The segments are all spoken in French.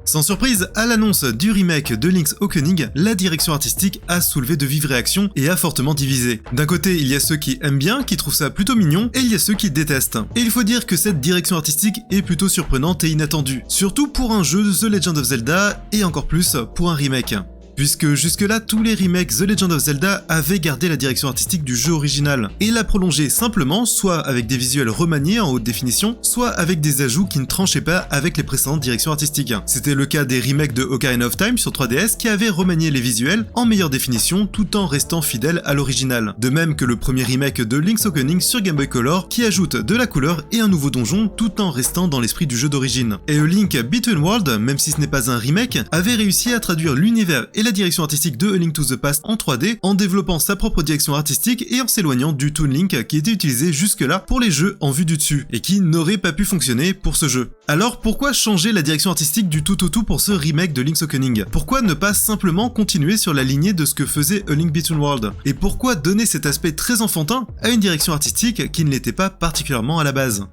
Sans surprise, à l'annonce du remake de Link's Awakening, la direction artistique a soulevé de vives réactions et a fortement divisé. D'un côté, il y a ceux qui aiment bien, qui trouvent ça plutôt mignon, et il y a ceux qui détestent. Et il faut dire que cette direction artistique est plutôt surprenante et inattendue, surtout pour un jeu de The Legend of Zelda, et encore plus pour un remake. Puisque jusque-là, tous les remakes The Legend of Zelda avaient gardé la direction artistique du jeu original, et la prolongé simplement, soit avec des visuels remaniés en haute définition, soit avec des ajouts qui ne tranchaient pas avec les précédentes directions artistiques. C'était le cas des remakes de Ocarina of Time sur 3DS qui avaient remanié les visuels en meilleure définition tout en restant fidèles à l'original. De même que le premier remake de Link's Awakening sur Game Boy Color qui ajoute de la couleur et un nouveau donjon tout en restant dans l'esprit du jeu d'origine. Et A Link Between Worlds, même si ce n'est pas un remake, avait réussi à traduire l'univers et la direction artistique de A Link to the Past en 3D en développant sa propre direction artistique et en s'éloignant du Toon Link qui était utilisé jusque-là pour les jeux en vue du dessus et qui n'aurait pas pu fonctionner pour ce jeu. Alors pourquoi changer la direction artistique du tout au tout pour ce remake de Link's Awakening? Pourquoi ne pas simplement continuer sur la lignée de ce que faisait A Link Between Worlds? Et pourquoi donner cet aspect très enfantin à une direction artistique qui ne l'était pas particulièrement à la base?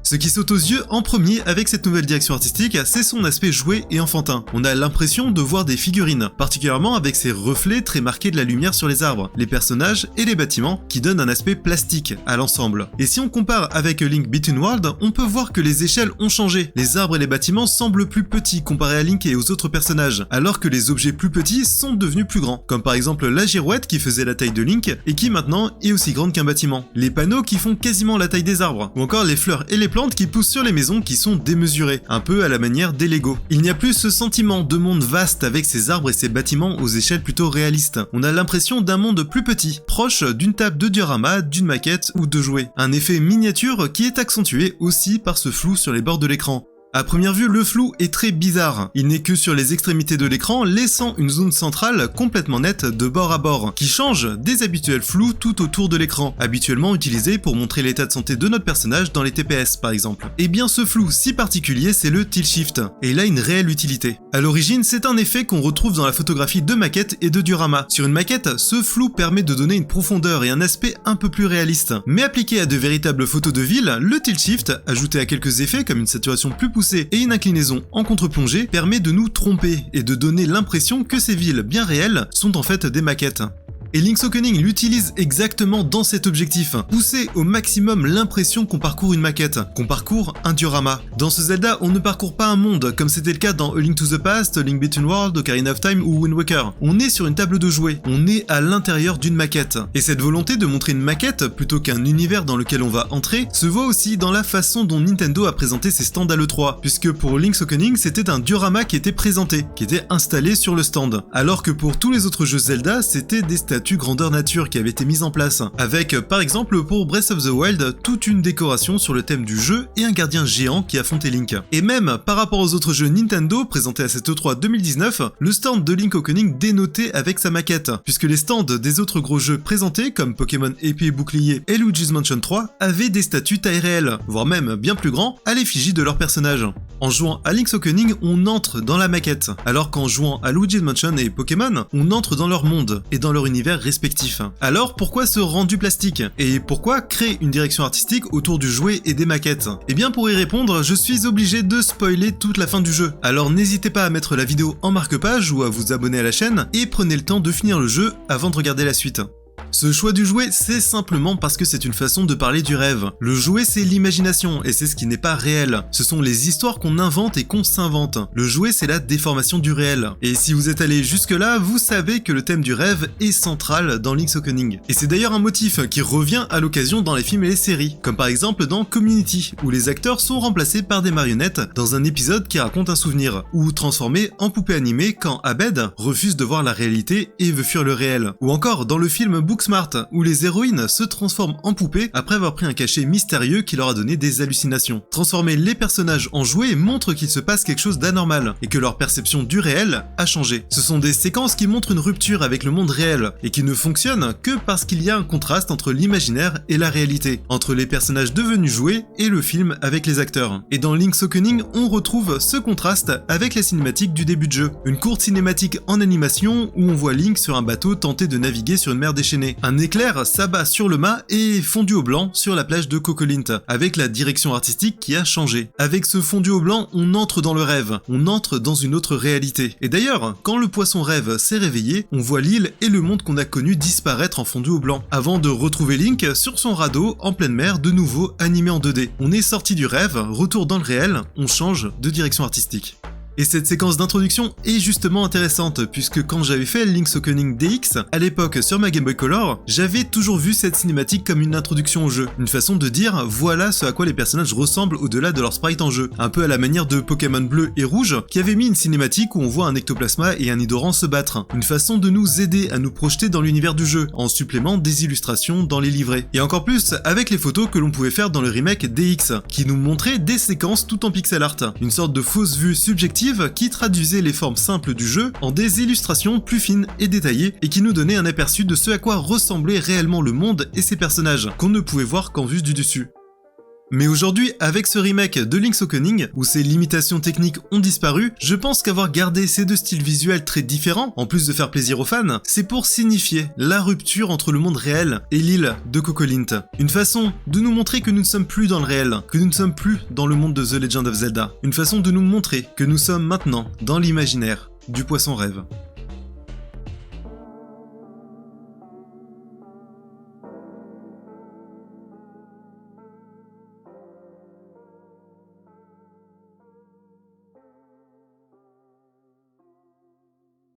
Ce qui saute aux yeux en premier avec cette nouvelle direction artistique, c'est son aspect jouet et enfantin. On a l'impression de voir des figurines, particulièrement avec ces reflets très marqués de la lumière sur les arbres, les personnages et les bâtiments qui donnent un aspect plastique à l'ensemble. Et si on compare avec A Link Between Worlds, on peut voir que les échelles ont changé. Les arbres et les bâtiments semblent plus petits comparés à Link et aux autres personnages, alors que les objets plus petits sont devenus plus grands, comme par exemple la girouette qui faisait la taille de Link et qui maintenant est aussi grande qu'un bâtiment, les panneaux qui font quasiment la taille des arbres, ou encore les fleurs et les plantes qui poussent sur les maisons qui sont démesurées, un peu à la manière des Lego. Il n'y a plus ce sentiment de monde vaste avec ses arbres et ses bâtiments aux échelles plutôt réalistes. On a l'impression d'un monde plus petit, proche d'une table de diorama, d'une maquette ou de jouets. Un effet miniature qui est accentué aussi par ce flou sur les bords de l'écran. À première vue, le flou est très bizarre. Il n'est que sur les extrémités de l'écran, laissant une zone centrale complètement nette de bord à bord, qui change des habituels flous tout autour de l'écran, habituellement utilisés pour montrer l'état de santé de notre personnage dans les TPS par exemple. Et bien ce flou si particulier, c'est le tilt shift, et il a une réelle utilité. À l'origine, c'est un effet qu'on retrouve dans la photographie de maquettes et de diorama. Sur une maquette, ce flou permet de donner une profondeur et un aspect un peu plus réaliste. Mais appliqué à de véritables photos de ville, le tilt shift, ajouté à quelques effets comme une saturation plus poussée et une inclinaison en contre-plongée, permet de nous tromper et de donner l'impression que ces villes bien réelles sont en fait des maquettes. Et Link's Awakening l'utilise exactement dans cet objectif, pousser au maximum l'impression qu'on parcourt une maquette, qu'on parcourt un diorama. Dans ce Zelda, on ne parcourt pas un monde, comme c'était le cas dans A Link to the Past, A Link Between Worlds, Ocarina of Time ou Wind Waker. On est sur une table de jouets, on est à l'intérieur d'une maquette. Et cette volonté de montrer une maquette, plutôt qu'un univers dans lequel on va entrer, se voit aussi dans la façon dont Nintendo a présenté ses stands à l'E3, puisque pour Link's Awakening, c'était un diorama qui était présenté, qui était installé sur le stand. Alors que pour tous les autres jeux Zelda, c'était des statues grandeur nature qui avait été mise en place, avec par exemple pour Breath of the Wild toute une décoration sur le thème du jeu et un gardien géant qui affrontait Link. Et même par rapport aux autres jeux Nintendo présentés à cette E3 2019, le stand de Link's Awakening dénotait avec sa maquette, puisque les stands des autres gros jeux présentés comme Pokémon Épée et Bouclier et Luigi's Mansion 3 avaient des statues taille réelle, voire même bien plus grands, à l'effigie de leurs personnages. En jouant à Link's Awakening, on entre dans la maquette, alors qu'en jouant à Luigi's Mansion et Pokémon, on entre dans leur monde et dans leur univers respectifs. Alors pourquoi ce rendu plastique? Et pourquoi créer une direction artistique autour du jouet et des maquettes? Et bien pour y répondre, je suis obligé de spoiler toute la fin du jeu. Alors n'hésitez pas à mettre la vidéo en marque-page ou à vous abonner à la chaîne, et prenez le temps de finir le jeu avant de regarder la suite. Ce choix du jouet, c'est simplement parce que c'est une façon de parler du rêve. Le jouet, c'est l'imagination, et c'est ce qui n'est pas réel. Ce sont les histoires qu'on invente et qu'on s'invente. Le jouet, c'est la déformation du réel. Et si vous êtes allé jusque-là, vous savez que le thème du rêve est central dans Link's Awakening. Et c'est d'ailleurs un motif qui revient à l'occasion dans les films et les séries, comme par exemple dans Community, où les acteurs sont remplacés par des marionnettes dans un épisode qui raconte un souvenir, ou transformés en poupées animées quand Abed refuse de voir la réalité et veut fuir le réel. Ou encore dans le film Booksmart, où les héroïnes se transforment en poupées après avoir pris un cachet mystérieux qui leur a donné des hallucinations. Transformer les personnages en jouets montre qu'il se passe quelque chose d'anormal, et que leur perception du réel a changé. Ce sont des séquences qui montrent une rupture avec le monde réel, et qui ne fonctionnent que parce qu'il y a un contraste entre l'imaginaire et la réalité, entre les personnages devenus jouets et le film avec les acteurs. Et dans Link's Awakening, on retrouve ce contraste avec la cinématique du début de jeu. Une courte cinématique en animation où on voit Link sur un bateau tenter de naviguer sur une mer déchaînée. imaginez. Un éclair s'abat sur le mât et est fondu au blanc sur la plage de Cocolint, avec la direction artistique qui a changé. Avec ce fondu au blanc, on entre dans le rêve, on entre dans une autre réalité. Et d'ailleurs, quand le poisson rêve s'est réveillé, on voit l'île et le monde qu'on a connu disparaître en fondu au blanc, avant de retrouver Link sur son radeau en pleine mer, de nouveau animé en 2D. On est sorti du rêve, retour dans le réel, on change de direction artistique. Et cette séquence d'introduction est justement intéressante, puisque quand j'avais fait Link's Awakening DX, à l'époque sur ma Game Boy Color, j'avais toujours vu cette cinématique comme une introduction au jeu, une façon de dire voilà ce à quoi les personnages ressemblent au-delà de leur sprite en jeu, un peu à la manière de Pokémon Bleu et Rouge, qui avait mis une cinématique où on voit un ectoplasma et un Nidoran se battre, une façon de nous aider à nous projeter dans l'univers du jeu, en supplément des illustrations dans les livrets. Et encore plus avec les photos que l'on pouvait faire dans le remake DX, qui nous montraient des séquences tout en pixel art, une sorte de fausse vue subjective qui traduisait les formes simples du jeu en des illustrations plus fines et détaillées et qui nous donnait un aperçu de ce à quoi ressemblait réellement le monde et ses personnages, qu'on ne pouvait voir qu'en vue du dessus. Mais aujourd'hui, avec ce remake de Link's Awakening, où ces limitations techniques ont disparu, je pense qu'avoir gardé ces deux styles visuels très différents, en plus de faire plaisir aux fans, c'est pour signifier la rupture entre le monde réel et l'île de Cocolint. Une façon de nous montrer que nous ne sommes plus dans le réel, que nous ne sommes plus dans le monde de The Legend of Zelda. Une façon de nous montrer que nous sommes maintenant dans l'imaginaire du poisson rêve.